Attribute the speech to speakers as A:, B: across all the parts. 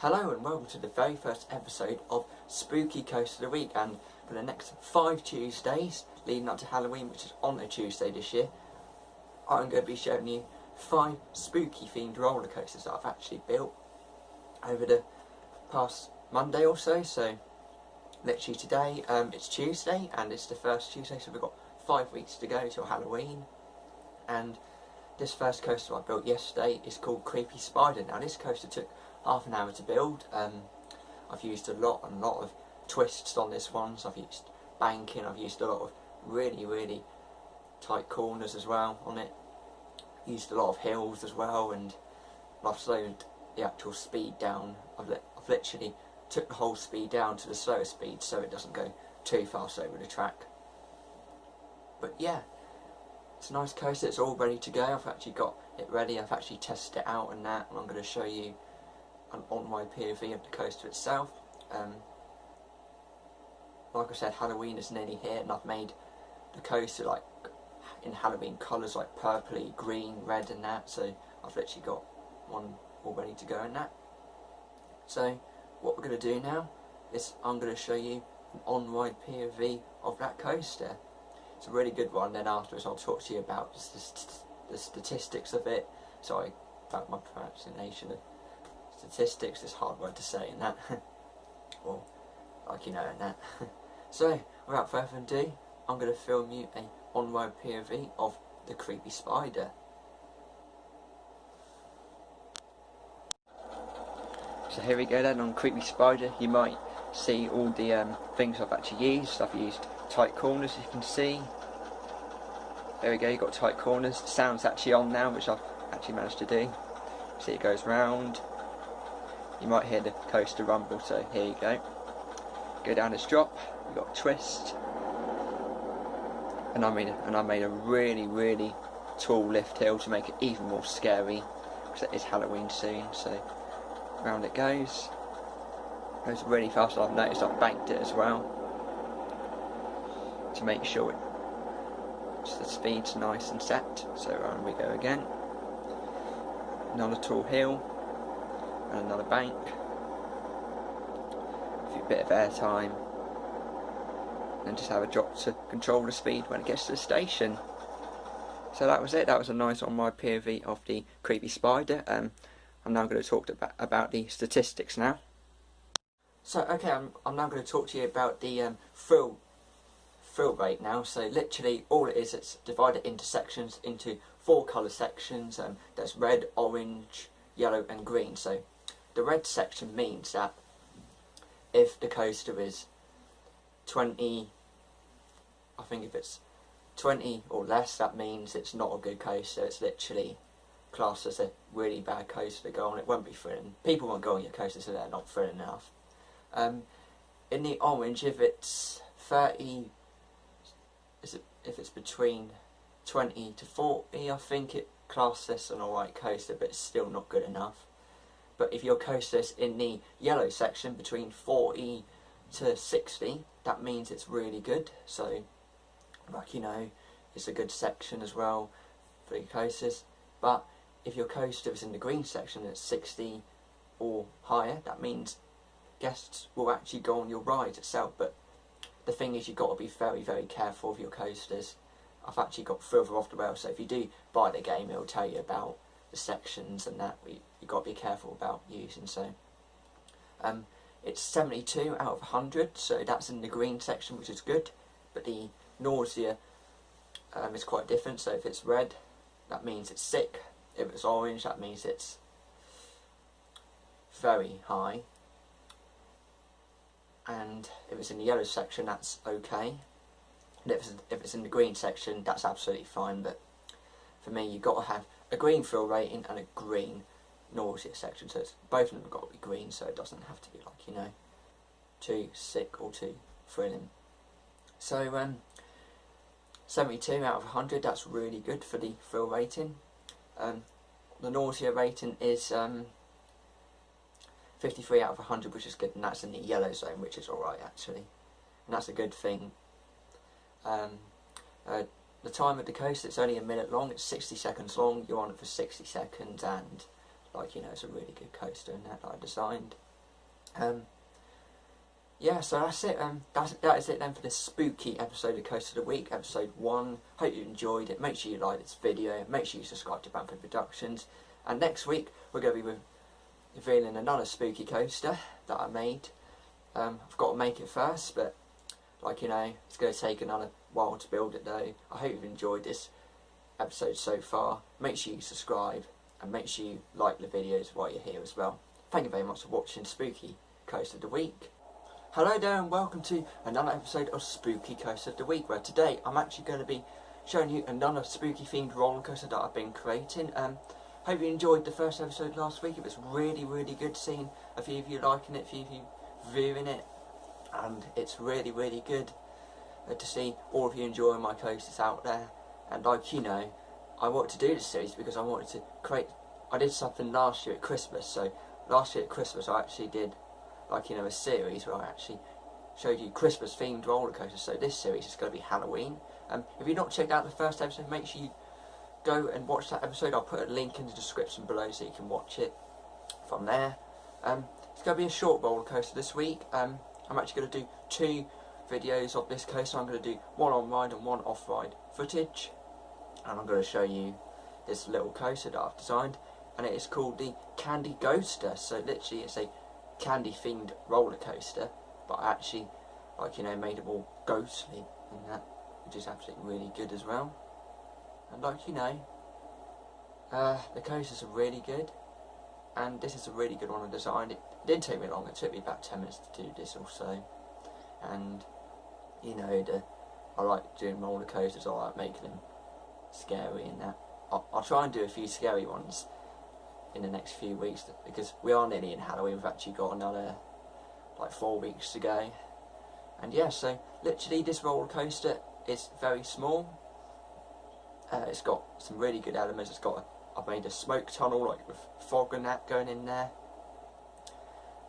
A: Hello and welcome to the very first episode of Spooky Coast of the Week, and for the next 5 Tuesdays leading up to Halloween, which is on a Tuesday this year, I'm going to be showing you 5 spooky themed roller coasters that I've actually built over the past Monday or so. So literally today, it's Tuesday and it's the first Tuesday, so we've got 5 weeks to go till Halloween. And this first coaster I built yesterday is called Creepy Spider. Now this coaster took half an hour to build. I've used a lot of twists on this one, so I've used banking, I've used a lot of really tight corners as well on it, used a lot of hills as well, and I've slowed the actual speed down. I've literally took the whole speed down to the slower speed so it doesn't go too fast over the track. But yeah, it's a nice coaster, it's all ready to go. I've actually got it ready, I've actually tested it out and that, and I'm going to show you on my POV of the coaster itself. Like I said, Halloween is nearly here, and I've made the coaster like in Halloween colours, like purpley, green, red and that, so I've literally got one all ready to go in that. So what we're going to do now is I'm going to show you an on-ride POV of that coaster. It's a really good one. Then afterwards I'll talk to you about the statistics of it. Sorry about my pronunciation. Statistics is a hard word to say in that. Or like you know in that. So without further ado, I'm going to film you a on-ride POV of the Creepy Spider. So here we go then on Creepy Spider. You might see all the things I've actually used. I've used tight corners, as you can see. There we go, you've got tight corners. The sound's actually on now, which I've actually managed to do. See, it goes round. You might hear the coaster rumble, so here you go. Go down this drop, you've got a twist. And I made a really tall lift hill to make it even more scary, because it is Halloween soon, so round it goes. Goes really fast. I've noticed I've banked it as well to make sure the speed's nice and set. So round we go again. Another tall hill and another bank. A bit of air time, and just have a drop to control the speed when it gets to the station. So that was it. That was a nice on my POV of the Creepy Spider. I'm now going to talk about the statistics now. So okay, I'm now going to talk to you about the thrill rate now. So literally all it is, it's divided into sections, into 4 colour sections. There's red, orange, yellow and green. So the red section means that if the coaster is 20, I think if it's 20 or less, that means it's not a good coaster. It's literally classed as a really bad coaster to go on. It won't be thrilling. People won't go on your coaster, so they're not thrilling enough. In the orange, if it's 30, if it's between 20 to 40, I think it classes as an alright coaster, but it's still not good enough. But if your coaster is in the yellow section between 40 to 60, that means it's really good. So, like you know, it's a good section as well for your coasters. But if your coaster is in the green section at 60 or higher, that means guests will actually go on your ride itself. But the thing is, you've got to be very careful of your coasters. I've actually got further off the rail, so if you do buy the game, it'll tell you about the sections and that you've got to be careful about using. So it's 72 out of 100, so that's in the green section, which is good. But the nausea is quite different. So if it's red, that means it's sick. If it's orange, that means it's very high. And if it's in the yellow section, that's okay. And if it's in the green section, that's absolutely fine. But for me, you've got to have a green thrill rating and a green nausea section. So both of them have got to be green, so it doesn't have to be like, you know, too sick or too thrilling. So 72 out of 100, that's really good for the thrill rating. The nausea rating is 53 out of 100, which is good, and that's in the yellow zone, which is alright actually, and that's a good thing. The time of the coaster, it's only a minute long, it's 60 seconds long, you're on it for 60 seconds, and like, you know, it's a really good coaster and that I designed. Yeah, so that's it. That is it then for this spooky episode of Coaster of the Week, episode 1. Hope you enjoyed it. Make sure you like this video. Make sure you subscribe to Branthwaite Productions. And next week we're going to be revealing another spooky coaster that I made. I've got to make it first, but like you know, it's going to take another while to build it though. I hope you've enjoyed this episode so far. Make sure you subscribe and make sure you like the videos while you're here as well. Thank you very much for watching Spooky Coaster of the Week. Hello there and welcome to another episode of Spooky Coaster of the Week, where today I'm actually going to be showing you another spooky themed roller coaster that I've been creating. Hope you enjoyed the first episode last week. It was really good seeing a few of you liking it, a few of you viewing it, and it's really good to see all of you enjoying my coasters out there. And like you know, I wanted to do this series because I wanted to create. I did something last year at Christmas, so last year at Christmas I actually did, like you know, a series where I actually showed you Christmas themed roller coasters. So this series is going to be Halloween. If you've not checked out the first episode, make sure you go and watch that episode. I'll put a link in the description below so you can watch it from there. It's going to be a short roller coaster this week. I'm actually going to do 2 videos of this coaster. I'm going to do one on ride and one off ride footage, and I'm going to show you this little coaster that I've designed, and it is called the Candy Ghoster. So literally it's a candy themed roller coaster, but I actually, like you know, made it all ghostly and that, which is absolutely really good as well. And like you know, the coasters are really good, and this is a really good one I designed. It didn't take me long. It took me about 10 minutes to do this or so. And you know, I like doing roller coasters. I like making them scary and that. I'll try and do a few scary ones in the next few weeks, because we are nearly in Halloween. We've actually got another like 4 weeks to go. And yeah, so literally this roller coaster is very small. It's got some really good elements. I've made a smoke tunnel like with fog and that going in there.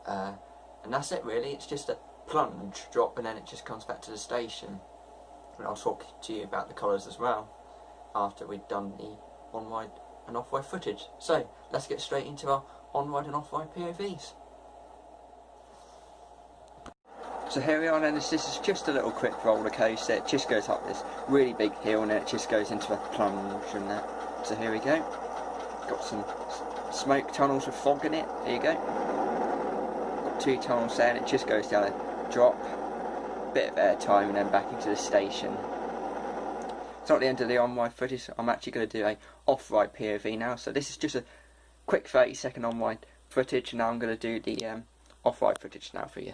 A: And that's it really. It's just a plunge drop and then it just comes back to the station. And I'll talk to you about the colours as well after we've done the on-ride and off-ride footage. So let's get straight into our on-ride and off-ride POVs. So here we are then. This is just a little quick roller coaster. It just goes up this really big hill and then it just goes into a plunge and that. So here we go. Got some smoke tunnels with fog in it. There you go. Got 2 tunnels there and it just goes down a drop. Bit of air time and then back into the station. It's not the end of the on-ride footage. I'm actually going to do a off-ride POV now. So this is just a quick 30-second on-ride footage, and now I'm going to do the off-ride footage now for you.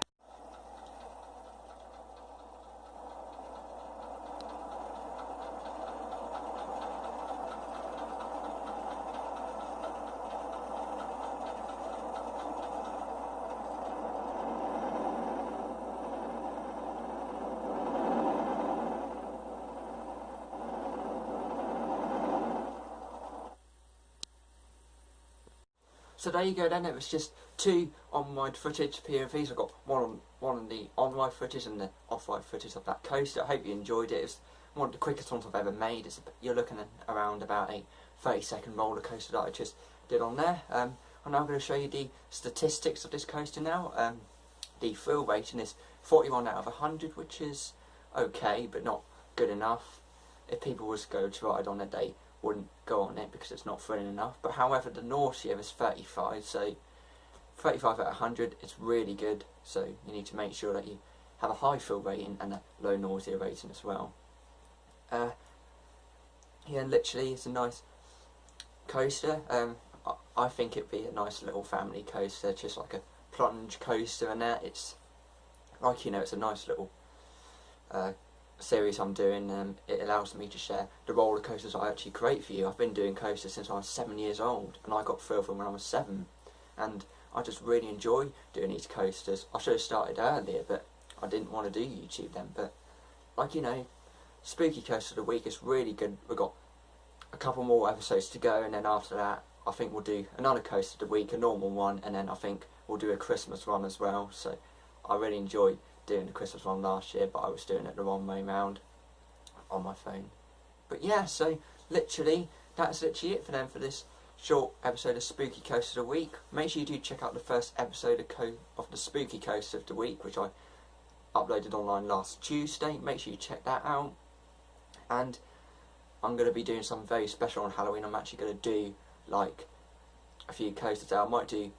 A: So there you go then. It was just 2 on-ride footage POVs. I've got one on the on-ride footage and the off-ride footage of that coaster. I hope you enjoyed it. It's one of the quickest ones I've ever made. You're looking at around about a 30-second roller coaster that I just did on there. I'm now going to show you the statistics of this coaster now. The thrill rating is 41 out of 100, which is okay, but not good enough. If people was to go to ride on it, they wouldn't go on it because it's not thrilling enough. But however, the nausea is 35, so 35 out of 100 is really good. So you need to make sure that you have a high thrill rating and a low nausea rating as well. Yeah, literally it's a nice coaster. I think it'd be a nice little family coaster, just like a plunge coaster, and that it's like, you know, it's a nice little series I'm doing. It allows me to share the roller coasters I actually create for you. I've been doing coasters since I was 7 years old, and I got thrill from when I was 7, and I just really enjoy doing these coasters. I should have started earlier, but I didn't want to do YouTube then. But like, you know, Spooky Coaster of the Week is really good. We've got a couple more episodes to go, and then after that I think we'll do another Coaster of the Week, a normal one, and then I think we'll do a Christmas one as well. So I really enjoyed doing the Christmas one last year, but I was doing it the wrong way round on my phone. But yeah, so literally that's literally it for them for this short episode of Spooky Coaster of the Week. Make sure you do check out the first episode of the Spooky Coaster of the Week, which I uploaded online last Tuesday. Make sure you check that out. And I'm going to be doing something very special on Halloween. I'm actually going to do like a few coasters. I might do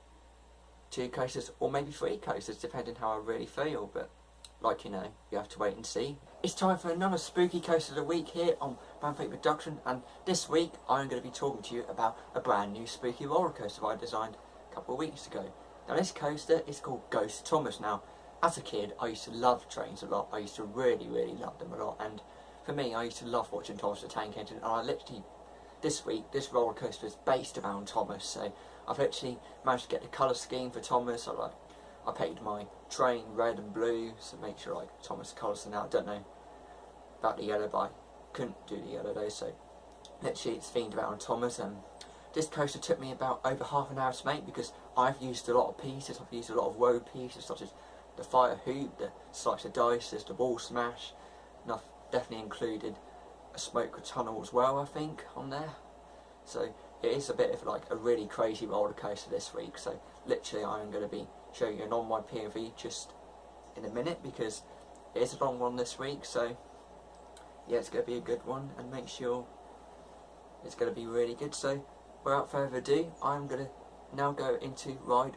A: 2 coasters or maybe 3 coasters, depending how I really feel. But like, you know, you have to wait and see. It's time for another Spooky Coaster of the Week here on Branthwaite Productions, and this week I'm going to be talking to you about a brand new spooky roller coaster I designed a couple of weeks ago. Now this coaster is called Ghost Thomas. Now as a kid I used to love trains a lot. I used to really love them a lot, and for me I used to love watching Thomas the Tank Engine, and I literally, this week, this roller coaster is based around Thomas, so I've literally managed to get the colour scheme for Thomas. I painted my train red and blue, so make sure like Thomas colours are now. I don't know about the yellow, but I couldn't do the yellow though, so literally it's themed around Thomas. And this coaster took me about over half an hour to make because I've used a lot of pieces. I've used a lot of woe pieces such as the fire hoop, the slice of dice, the ball smash, and I've definitely included a smoke tunnel as well, I think, on there. So it is a bit of like a really crazy roller coaster this week. So literally I'm going to be showing you an on my POV just in a minute because it is a long one this week. So yeah, it's going to be a good one, and make sure it's going to be really good. So without further ado, I'm going to now go into ride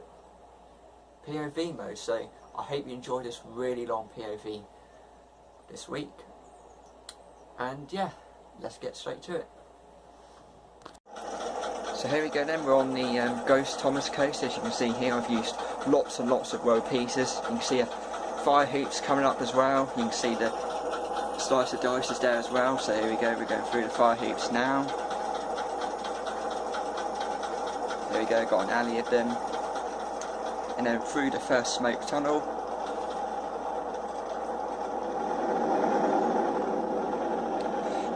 A: POV mode. So I hope you enjoy this really long POV this week, and yeah, let's get straight to it. So here we go then, we're on the Ghost Thomas coaster. As you can see here, I've used lots and lots of woe pieces. You can see a fire hoops coming up as well. You can see the slice of dice is there as well. So here we go, we're going through the fire hoops now. There we go, got an alley of them. And then through the first smoke tunnel.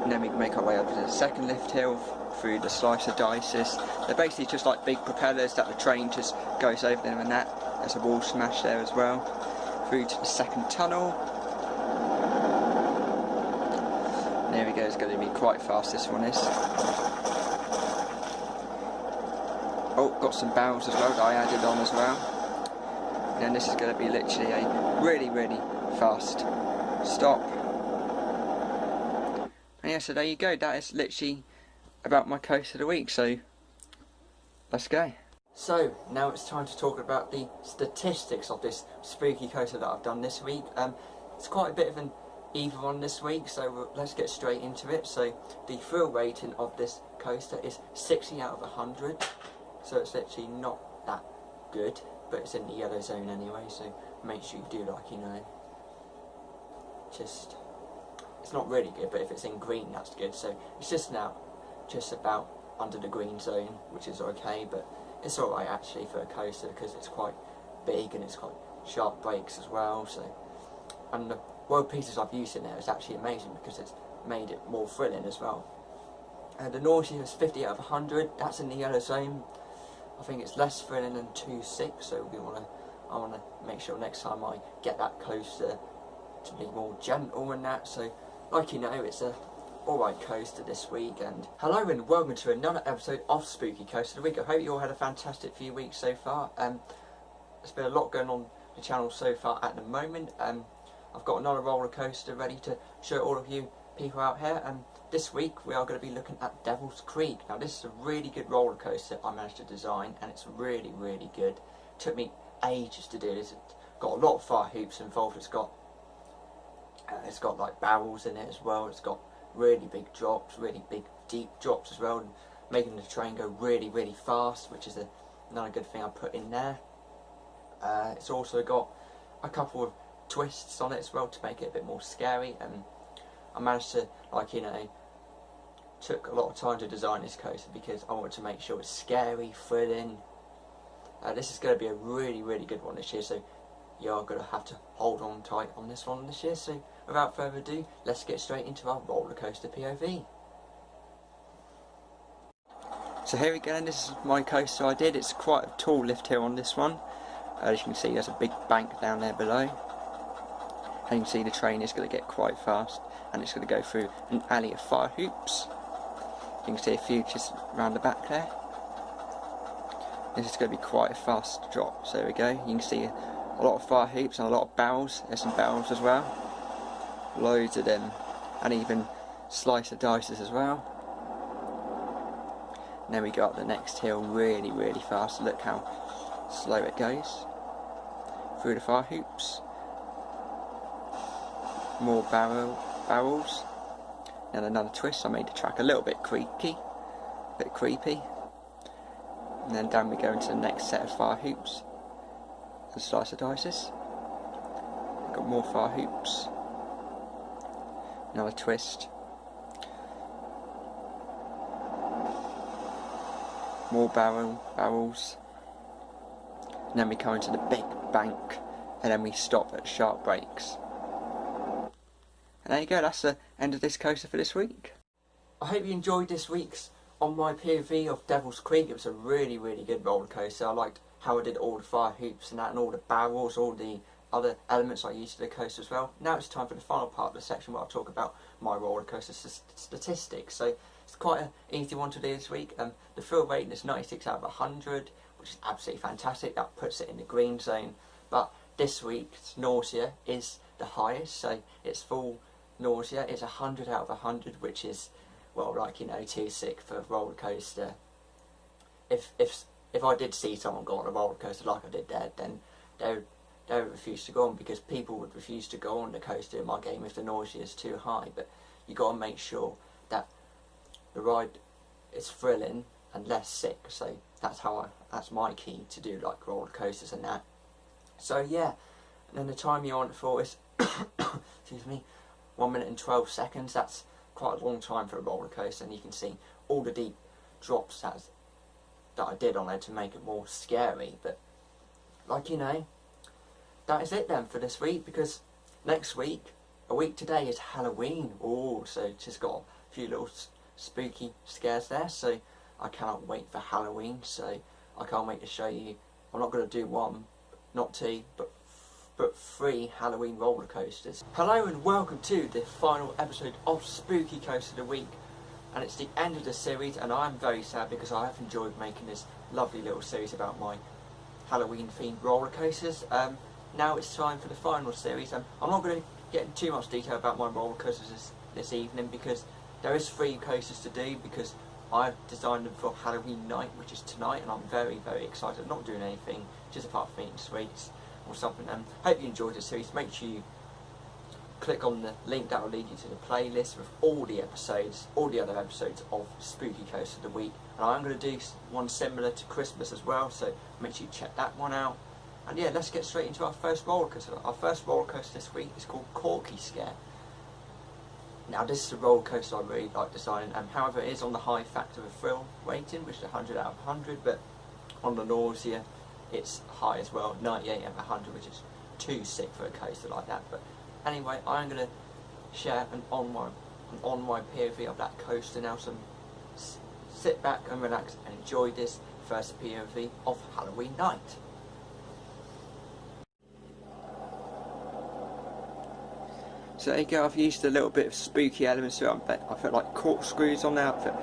A: And then we can make our way up to the second lift hill through the slice of dices. They're basically just like big propellers that the train just goes over them, and that. There's a wall smash there as well. Through to the second tunnel. And there we go, it's going to be quite fast, this one is. Oh, got some barrels as well that I added on as well. And then this is going to be literally a really fast stop. And yeah, so there you go, that is literally about my coaster of the week, so let's go. So now it's time to talk about the statistics of this spooky coaster that I've done this week. It's quite a bit of an even one this week, so let's get straight into it. So the thrill rating of this coaster is 60 out of 100, so it's literally not that good, but it's in the yellow zone anyway, so make sure you do, like, you know, just, it's not really good, but if it's in green that's good. So it's just about under the green zone, which is okay, but it's alright actually for a coaster because it's quite big and it's got sharp brakes as well. So, and the woe pieces I've used in there is actually amazing because it's made it more thrilling as well. And the nausea is 50 out of 100, that's in the yellow zone. I think it's less thrilling than 2.6, so I want to make sure next time I get that coaster to be more gentle and that. So like, you know, it's a alright coaster this week. And hello and welcome to another episode of Spooky Coaster of the Week. I hope you all had a fantastic few weeks so far. There's been a lot going on the channel so far at the moment. I've got another roller coaster ready to show all of you people out here, and this week we are going to be looking at Devil's Creek. Now this is a really good roller coaster I managed to design, and it's really good. It took me ages to do this. It's got a lot of fire hoops involved. It's got like barrels in it as well. It's got really big drops, really big deep drops as well, and making the train go really fast, which is another good thing I put in there. It's also got a couple of twists on it as well to make it a bit more scary, and I managed to, like, you know, took a lot of time to design this coaster because I wanted to make sure it's scary, thrilling. This is going to be a really good one this year, so you're going to have to hold on tight on this one this year. So without further ado, let's get straight into our roller coaster POV. So here we go, and this is my coaster I did. It's quite a tall lift hill on this one. As you can see, there's a big bank down there below. And you can see the train is going to get quite fast, and it's going to go through an alley of fire hoops. You can see a few just around the back there. This is going to be quite a fast drop. So there we go. You can see a lot of fire hoops and a lot of barrels. There's some barrels as well. Loads of them. And even slicer dices as well. And then we go up the next hill really, really fast. Look how slow it goes. Through the fire hoops. More barrels. And another twist. I made the track a little bit creaky. A bit creepy. And then down we go into the next set of fire hoops. And slicer dices. Got more fire hoops. Another twist. More barrels. And then we come into the big bank. And then we stop at sharp breaks. And there you go, that's the end of this coaster for this week. I hope you enjoyed this week's on my POV of Devil's Creek. It was a really, really good roller coaster. I liked how I did all the fire hoops and that, and all the barrels, all the other elements I used to the coaster as well. Now it's time for the final part of the section where I'll talk about my roller coaster statistics. So it's quite an easy one to do this week. The thrill rating is 96 out of 100, which is absolutely fantastic. That puts it in the green zone. But this week's nausea is the highest, so its full nausea is 100 out of 100, which is, well, like, you know, too sick for a roller coaster. If I did see someone go on a roller coaster like I did there, then they would refuse to go on, because people would refuse to go on the coaster in my game if the nausea is too high. But you got to make sure that the ride is thrilling and less sick. So that's my key to do, like, roller coasters and that. So yeah, and then the time you're on it for is excuse me, 1 minute and 12 seconds. That's quite a long time for a roller coaster, and you can see all the deep drops that I did on it to make it more scary. But, like, you know, that is it then for this week, because next week, a week today, is Halloween. Oh, so just got a few little spooky scares there, so I cannot wait for Halloween. So I can't wait to show you. I'm not going to do one, not two, but 3 Halloween roller coasters. Hello and welcome to the final episode of Spooky Coaster of the Week, and it's the end of the series, and I'm very sad because I have enjoyed making this lovely little series about my Halloween themed roller coasters. Now it's time for the final series. I'm not going to get into too much detail about my roller coasters this evening, because there is 3 coasters to do, because I've designed them for Halloween night, which is tonight, and I'm very, very excited. I'm not doing anything, just apart from eating sweets or something. Hope you enjoyed this series. Make sure you click on the link that will lead you to the playlist with all the other episodes of Spooky Coaster of the Week. And I'm going to do one similar to Christmas as well, so make sure you check that one out. And yeah, let's get straight into our first roller coaster. Our first roller coaster this week is called Corky Scare. Now this is a roller coaster I really like designing, however it is on the high factor of thrill rating, which is 100 out of 100, but on the nausea it's high as well, 98 out of 100, which is too sick for a coaster like that. But anyway, I'm going to share an on my POV of that coaster now, so sit back and relax and enjoy this first POV of Halloween night. So there you go, I've used a little bit of spooky elements to it. I put like corkscrews on the outfit.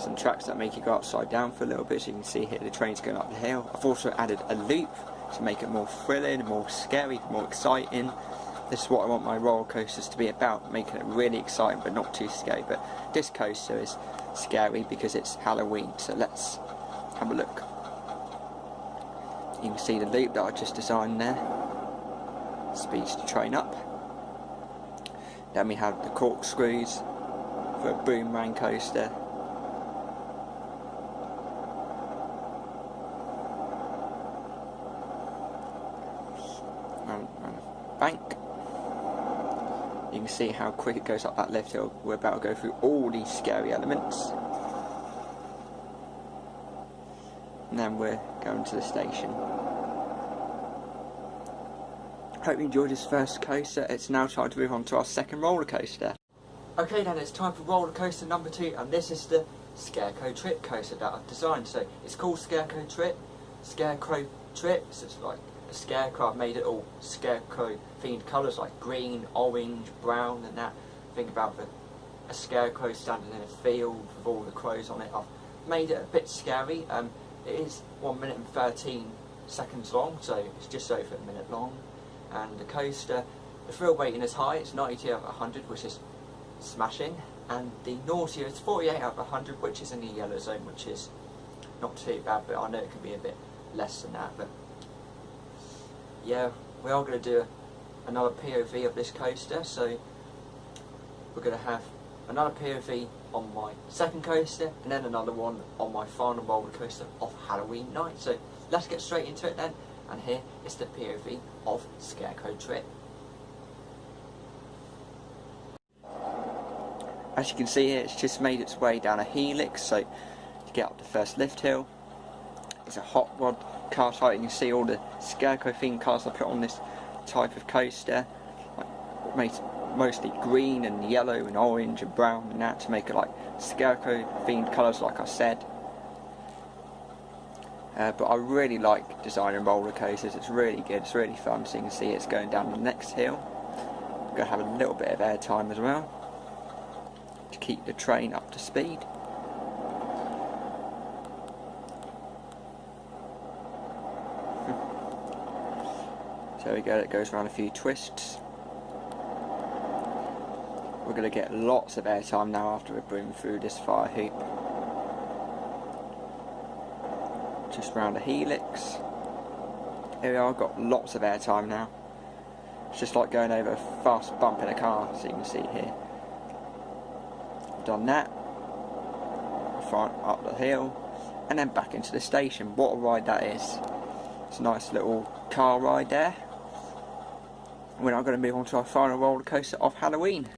A: Some tracks that make you go upside down for a little bit, so you can see here the train's going up the hill. I've also added a loop to make it more thrilling, more scary, more exciting. This is what I want my roller coasters to be about, making it really exciting but not too scary. But this coaster is scary because it's Halloween, so let's have a look. You can see the loop that I just designed there. Speeds the train up. Then we have the corkscrews for a boomerang coaster. And a bank. You can see how quick it goes up that left hill. We're about to go through all these scary elements. And then we're going to the station. Hope you enjoyed this first coaster. It's now time to move on to our second roller coaster. Okay then, it's time for roller coaster number 2, and this is the Scarecrow Trip coaster that I've designed. So it's called Scarecrow Trip. Scarecrow Trip, so it's like a scarecrow. I've made it all scarecrow themed colours like green, orange, brown and that. Think about a scarecrow standing in a field with all the crows on it. I've made it a bit scary. It is 1 minute and 13 seconds long, so it's just over a minute long. And the coaster, the thrill rating is high, it's 92 out of 100, which is smashing. And the nausea is 48 out of 100, which is in the yellow zone, which is not too bad, but I know it can be a bit less than that. But yeah, we are going to do another POV of this coaster, so we're going to have another POV on my second coaster and then another one on my final roller coaster of Halloween night. So let's get straight into it then, and here is the POV of Scarecrow Trip. As you can see here, it's just made its way down a helix, so to get up the first lift hill. It's a hot rod car type, and you can see all the Scarecrow themed cars I put on this type of coaster, like, made mostly green and yellow and orange and brown and that, to make it like Scarecrow themed colours, like I said. But I really like designing roller coasters. It's really good, it's really fun. So you can see it's going down the next hill. I'm going to have a little bit of air time as well to keep the train up to speed. So there we go, it goes around a few twists. We're going to get lots of airtime now after we've been through this fire hoop. Just round a helix. Here we are, got lots of airtime now. It's just like going over a fast bump in a car, so you can see here. I've done that. Front up the hill, and then back into the station. What a ride that is. It's a nice little car ride there. We're now going to move on to our final roller coaster of Halloween.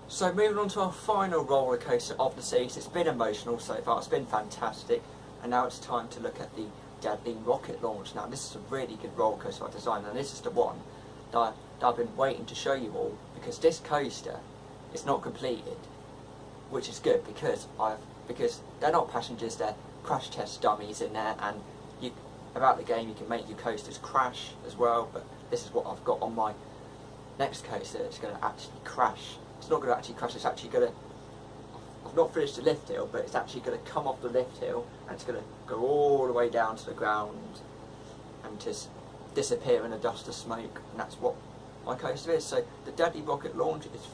A: So moving on to our final roller coaster of the series. It's been emotional so far, it's been fantastic, and now it's time to look at the Deadly Rocket Launch. Now this is a really good roller coaster I designed, and this is the one that I've been waiting to show you all, because this coaster is not completed, which is good because they're not passengers, they're crash test dummies in there, and about the game you can make your coasters crash as well, but this is what I've got on my next coaster. It's going to actually crash. It's not going to actually crash, it's actually going to, I've not finished the lift hill, but it's actually going to come off the lift hill and it's going to go all the way down to the ground and just disappear in a dust of smoke, and that's what my coaster is. So the Deadly Rocket Launch is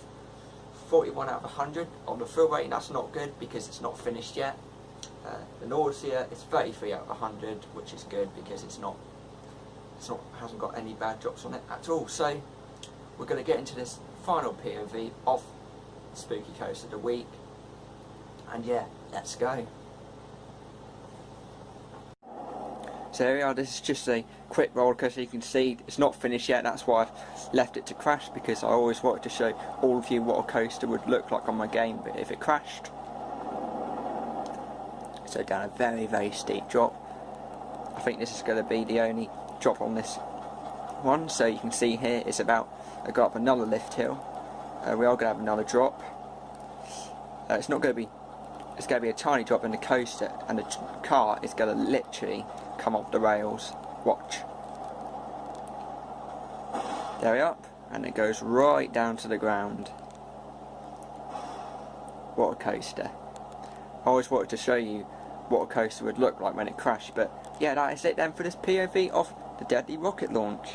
A: 41 out of 100 on the thrill rating. That's not good because it's not finished yet. The nausea is 33 out of 100, which is good because hasn't got any bad drops on it at all. So we're going to get into this final POV of Spooky Coaster of the Week, and yeah, let's go. So here we are, this is just a quick roller coaster. You can see it's not finished yet, that's why I've left it to crash, because I always wanted to show all of you what a coaster would look like on my game but if it crashed. So down a very, very steep drop. I think this is going to be the only drop on this one. So you can see here it's about, I got up another lift hill. We are going to have another drop. It's going to be a tiny drop in the coaster, and the car is going to literally come off the rails. Watch. There we are, and it goes right down to the ground. What a coaster. I always wanted to show you what a coaster would look like when it crashed, but yeah, that is it then for this POV of the Deadly Rocket Launch.